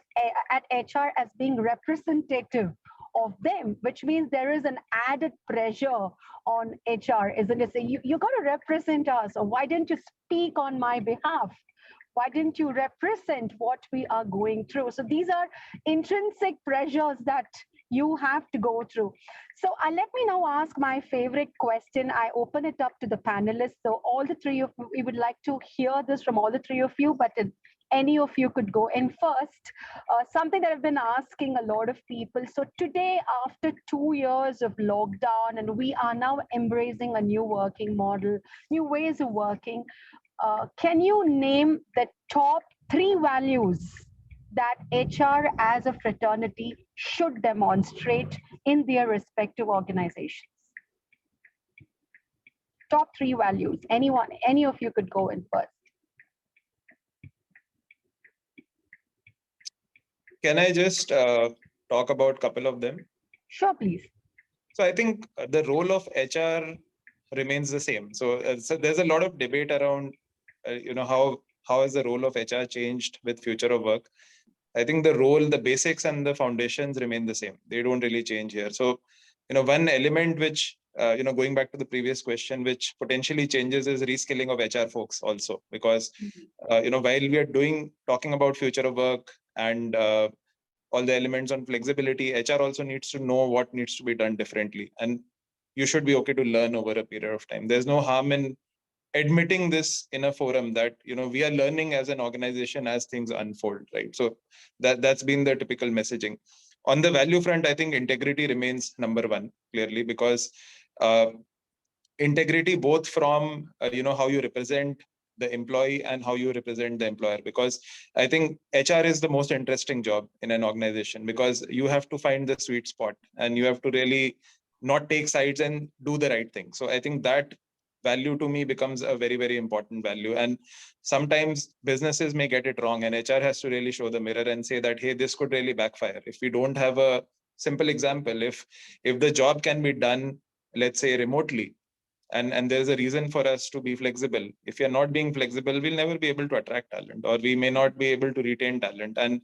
at HR as being representative of them, which means there is an added pressure on HR, isn't it? So you got to represent us, or why didn't you speak on my behalf? Why didn't you represent what we are going through? So these are intrinsic pressures that you have to go through. So let me now ask my favorite question. I open it up to the panelists. So all the three of you, we would like to hear this from all the three of you, but any of you could go in first. Something that I've been asking a lot of people. So today, after 2 years of lockdown, and we are now embracing a new working model, new ways of working, can you name the top 3 values that HR as a fraternity should demonstrate in their respective organizations? Top 3 values. Anyone, any of you could go in first. Can I just talk about a couple of them? Sure, please. So I think the role of HR remains the same. So there's a lot of debate around, how has the role of HR changed with future of work? I think the role, the basics and the foundations remain the same. They don't really change here. So, one element which, going back to the previous question, which potentially changes is reskilling of HR folks also, because, while we are talking about future of work and all the elements on flexibility, HR also needs to know what needs to be done differently. And you should be okay to learn over a period of time. There's no harm in admitting this in a forum that we are learning as an organization as things unfold, right? So that's been the typical messaging. On the value front, I think integrity remains number one, clearly, because integrity both from how you represent the employee and how you represent the employer, because I think HR is the most interesting job in an organization, because you have to find the sweet spot and you have to really not take sides and do the right thing. So I think that value to me becomes a very, very important value. And sometimes businesses may get it wrong, and HR has to really show the mirror and say that, hey, this could really backfire. If we don't have a simple example, if the job can be done, let's say remotely, and there's a reason for us to be flexible. If you're not being flexible, we'll never be able to attract talent, or we may not be able to retain talent. And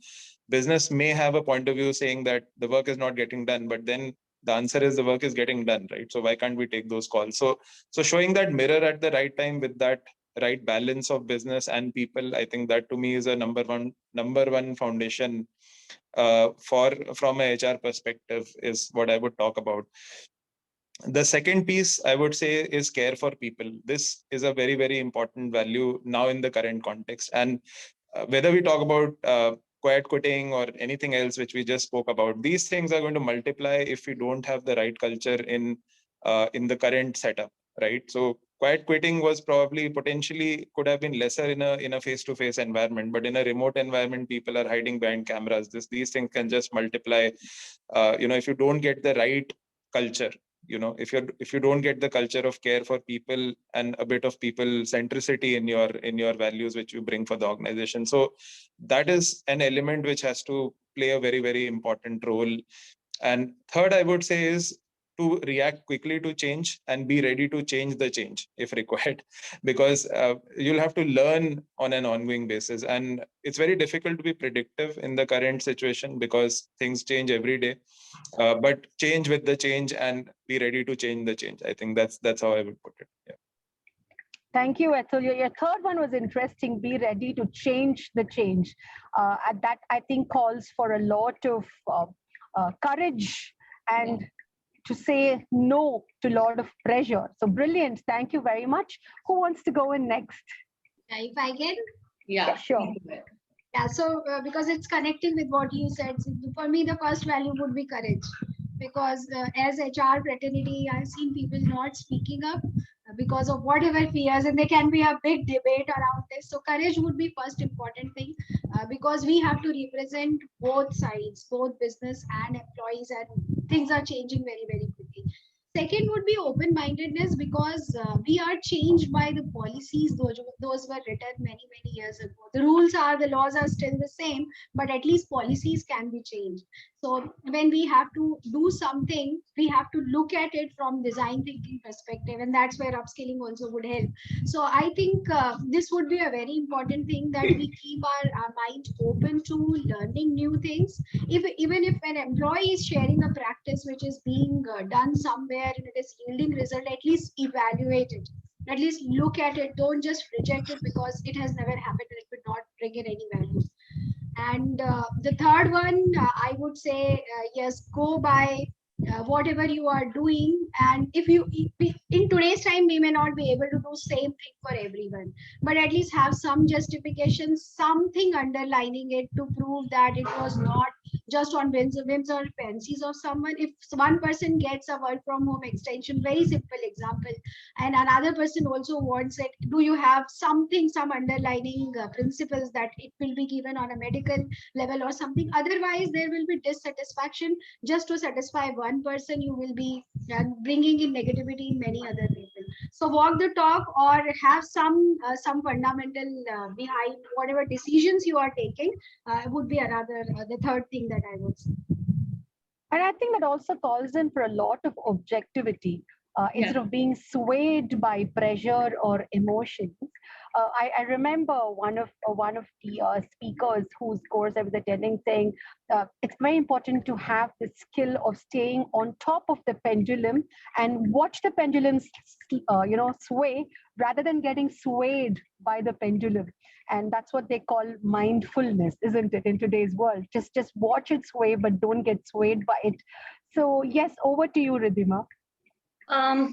business may have a point of view saying that the work is not getting done, but then the answer is the work is getting done, right? So why can't we take those calls? So showing that mirror at the right time with that right balance of business and people, I think that to me is a number one foundation from a HR perspective is what I would talk about. The second piece I would say is care for people. This is a very, very important value now in the current context. And whether we talk about quiet quitting or anything else which we just spoke about, these things are going to multiply if we don't have the right culture in the current setup, right? So quiet quitting was probably potentially could have been lesser in a face-to-face environment, but in a remote environment, people are hiding behind cameras. These things can just multiply. If you don't get the right culture, if you don't get the culture of care for people and a bit of people centricity in your values which you bring for the organization, so that is an element which has to play a very, very important role. And third, I would say, is to react quickly to change and be ready to change the change if required, because you'll have to learn on an ongoing basis. And it's very difficult to be predictive in the current situation because things change every day. But change with the change and be ready to change the change. I think that's how I would put it. Yeah. Thank you, Atul. Your third one was interesting. Be ready to change the change. And that, I think, calls for a lot of courage and to say no to a lot of pressure. So brilliant. Thank you very much. Who wants to go in next? If I can. Yeah, Sure. Yeah, so because it's connecting with what you said, for me, the first value would be courage. Because as HR fraternity, I've seen people not speaking up because of whatever fears, and there can be a big debate around this. So courage would be first important thing, because we have to represent both sides, both business and employees, and things are changing very, very quickly. Second would be open-mindedness, because we are changed by the policies. Those were written many, many years ago. The rules are, the laws are still the same, but at least policies can be changed. So when we have to do something, we have to look at it from design thinking perspective, and that's where upskilling also would help. So I think this would be a very important thing, that we keep our mind open to learning new things. Even if an employee is sharing a practice which is being done somewhere and it is yielding result, at least evaluate it. At least look at it. Don't just reject it because it has never happened and it would not bring in any value. And the third one, I would say, yes, go by whatever you are doing. And if you, in today's time, we may not be able to do same thing for everyone, but at least have some justification, something underlining it to prove that it was not just on whims or fancies of someone. If one person gets a work from home extension, very simple example, and another person also wants it, do you have something, some underlining principles that it will be given on a medical level or something? Otherwise there will be dissatisfaction. Just to satisfy one person, you will be bringing in negativity in many other people. So walk the talk, or have some fundamental behind whatever decisions you are taking, would be another the third thing that I would say. And I think that also calls in for a lot of objectivity. Instead of being swayed by pressure or emotions. I remember one of the speakers whose course I was attending saying it's very important to have the skill of staying on top of the pendulum and watch the pendulum sway rather than getting swayed by the pendulum. And that's what they call mindfulness, isn't it, in today's world? Just watch it sway, but don't get swayed by it. So yes, over to you, Ridhima.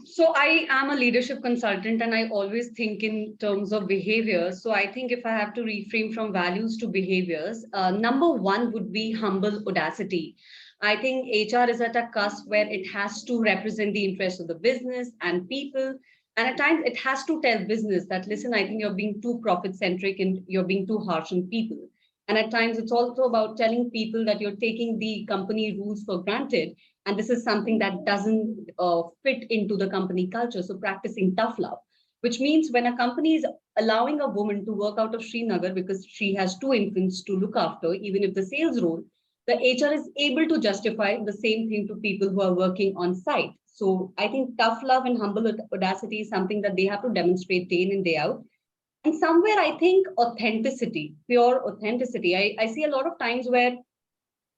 So I am a leadership consultant and I always think in terms of behaviors. So I think if I have to reframe from values to behaviors, number one would be humble audacity. I think HR is at a cusp where it has to represent the interests of the business and people. And at times it has to tell business that, listen, I think you're being too profit centric and you're being too harsh on people. And at times it's also about telling people that you're taking the company rules for granted. And this is something that doesn't fit into the company culture. So practicing tough love, which means when a company is allowing a woman to work out of Srinagar because she has two infants to look after, even if the sales role, the HR is able to justify the same thing to people who are working on site. So I think tough love and humble audacity is something that they have to demonstrate day in and day out. And somewhere I think authenticity, pure authenticity. I see a lot of times where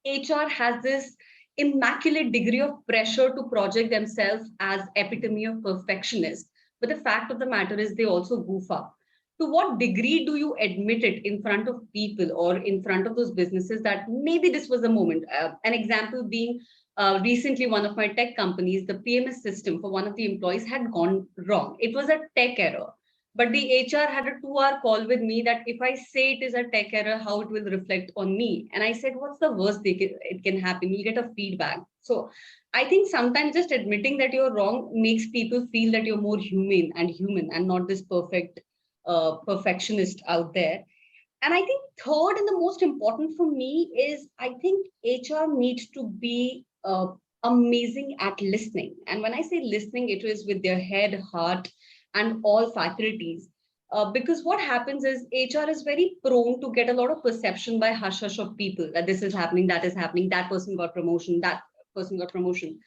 HR has this immaculate degree of pressure to project themselves as epitome of perfectionist. But the fact of the matter is they also goof up. To what degree do you admit it in front of people or in front of those businesses that maybe this was a moment? An example being recently one of my tech companies, the PMS system for one of the employees had gone wrong. It was a tech error. But the HR had a 2-hour call with me that if I say it is a tech error, how it will reflect on me. And I said, what's the worst it can happen? You'll get a feedback. So I think sometimes just admitting that you're wrong makes people feel that you're more human and not this perfectionist out there. And I think third and the most important for me is I think HR needs to be amazing at listening. And when I say listening, it is with their head, heart, and all faculties. Because what happens is HR is very prone to get a lot of perception by hush-hush of people that this is happening, that is happening, that person got promotion, that person got promotion.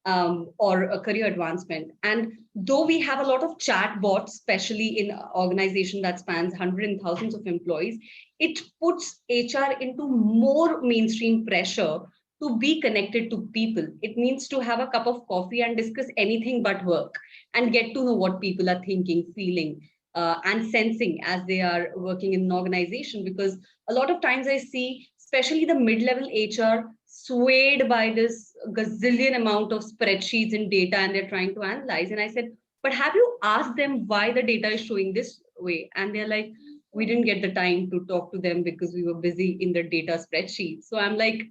or a career advancement. And though we have a lot of chat bots, especially in an organization that spans hundreds and thousands of employees, it puts HR into more mainstream pressure to be connected to people. It means to have a cup of coffee and discuss anything but work and get to know what people are thinking, feeling, and sensing as they are working in an organization. Because a lot of times I see, especially the mid-level HR, swayed by this gazillion amount of spreadsheets and data, and they're trying to analyze. And I said, but have you asked them why the data is showing this way? And they're like, we didn't get the time to talk to them because we were busy in the data spreadsheet. So I'm like,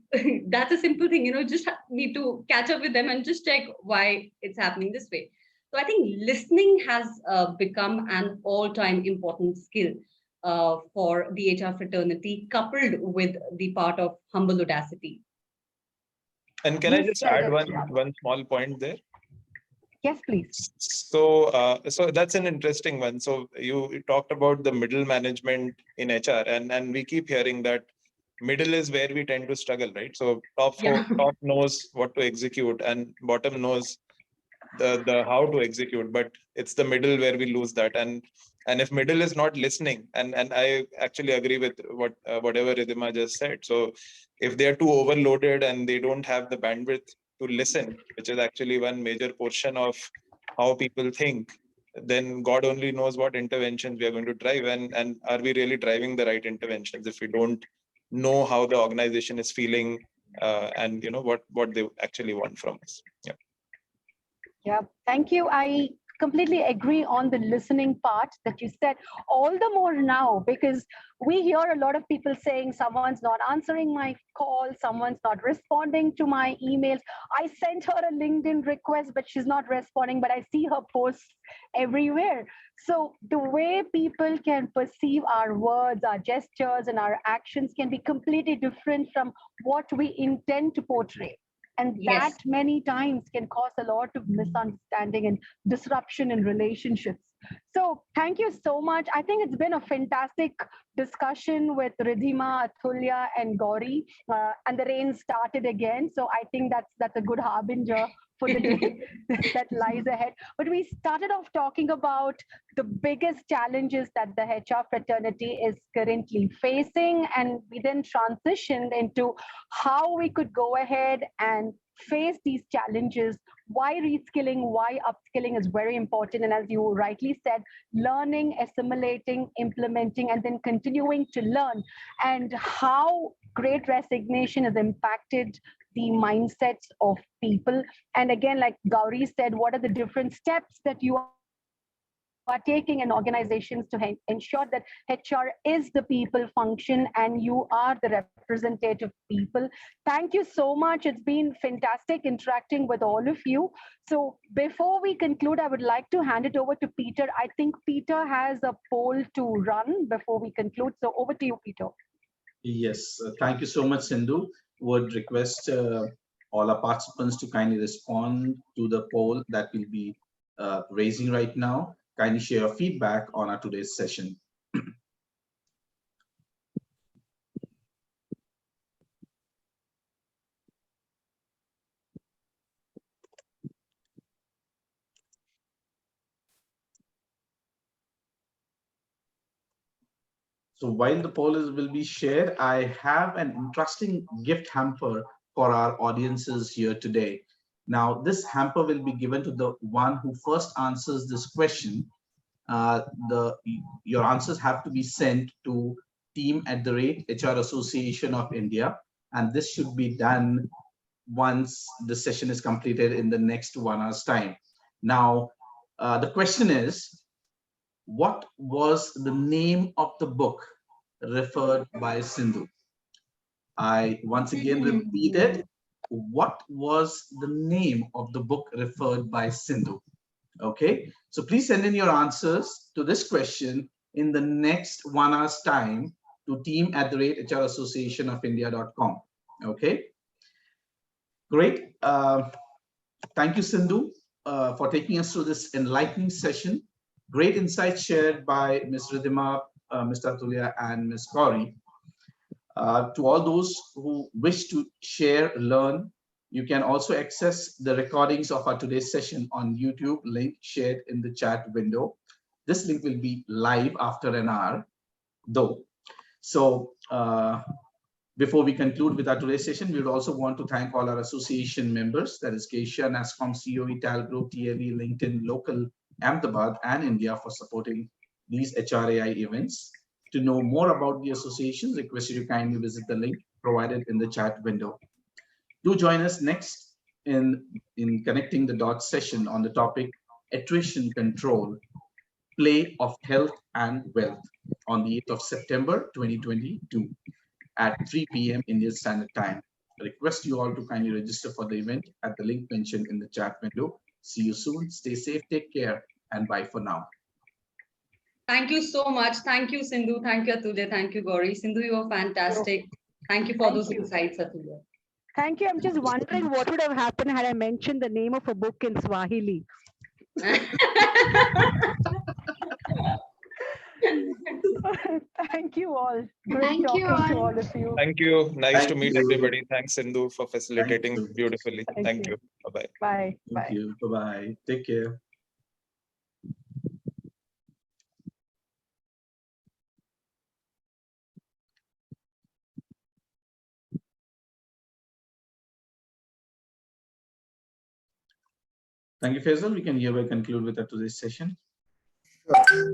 that's a simple thing, just need to catch up with them and just check why it's happening this way. So I think listening has become an all-time important skill for the HR fraternity, coupled with the part of humble audacity. And can I You just said add it, one yeah. one small point there? Yes, please. So that's an interesting one. So you talked about the middle management in HR, and we keep hearing that middle is where we tend to struggle, right? So top knows what to execute, and bottom knows the how to execute, but it's the middle where we lose that. And if middle is not listening, and I actually agree with whatever Ridhima just said. So if they are too overloaded and they don't have the bandwidth to listen, which is actually one major portion of how people think, then God only knows what interventions we are going to drive, and are we really driving the right interventions if we don't know how the organization is feeling, and what they actually want from us. Yeah. Yeah, thank you. I completely agree on the listening part that you said, all the more now, because we hear a lot of people saying someone's not answering my call, someone's not responding to my emails. I sent her a LinkedIn request, but she's not responding, but I see her posts everywhere. So the way people can perceive our words, our gestures, and our actions can be completely different from what we intend to portray. And Yes. that many times can cause a lot of misunderstanding and disruption in relationships. So thank you so much. I think it's been a fantastic discussion with Ridhima, Atulya, and Gauri. And the rain started again. So I think that's a good harbinger for the day that lies ahead. But we started off talking about the biggest challenges that the HR fraternity is currently facing. And we then transitioned into how we could go ahead and face these challenges, why reskilling, why upskilling is very important. And as you rightly said, learning, assimilating, implementing, and then continuing to learn, and how great resignation has impacted the mindsets of people. And again, like Gauri said, what are the different steps that you are taking in organizations to ensure that HR is the people function and you are the representative people. Thank you so much. It's been fantastic interacting with all of you. So before we conclude, I would like to hand it over to Peter. I think Peter has a poll to run before we conclude. So over to you, Peter. Yes, thank you so much, Sindhu. Would request all our participants to kindly respond to the poll that we'll be raising right now. Kindly share your feedback on our today's session. So while the poll will be shared, I have an interesting gift hamper for our audiences here today. Now, this hamper will be given to the one who first answers this question. Your answers have to be sent to team@HR Association of India, and this should be done once the session is completed in the next 1 hour's time. Now, the question is, what was the name of the book referred by Sindhu? I once again repeat it. What was the name of the book referred by Sindhu? Okay, so please send in your answers to this question in the next 1 hour's time to team@HRAssociationofindia.com. Okay, great. Thank you, Sindhu, for taking us through this enlightening session. Great insights shared by Ms. Ridhima, Mr. Atulya, and Ms. Gauri. To all those who wish to share, learn, You can also access the recordings of our today's session on YouTube, link shared in the chat window. This link will be live after an hour, though. So before we conclude with our today's session, we would also want to thank all our association members, that is Keisha, NASCOM, COE, TAL Group, TAV, LinkedIn, Local, Ahmedabad, and India for supporting these HRAI events. To know more about the associations, request you to kindly visit the link provided in the chat window. Do join us next in Connecting the Dots session on the topic Attrition Control, Play of Health and Wealth on the 8th of September 2022 at 3 p.m. Indian Standard Time. I request you all to kindly register for the event at the link mentioned in the chat window. See you soon. Stay safe, take care, and bye for now. Thank you so much. Thank you, Sindhu. Thank you, Atulya. Thank you, Gauri. Sindhu, you were fantastic. Thank you for those insights, Atulya. Thank you. I'm just wondering what would have happened had I mentioned the name of a book in Swahili. Thank you all. Great Thank you talking to all. all of you. Thank you. Nice Thank to meet you. everybody. Thanks, Sindhu, for facilitating Thank you. beautifully. Thank Thank you. you. Bye-bye. Bye. Thank Bye. you. Bye-bye. Take care. Thank you, Faisal. We can hereby conclude with today's session. Sure.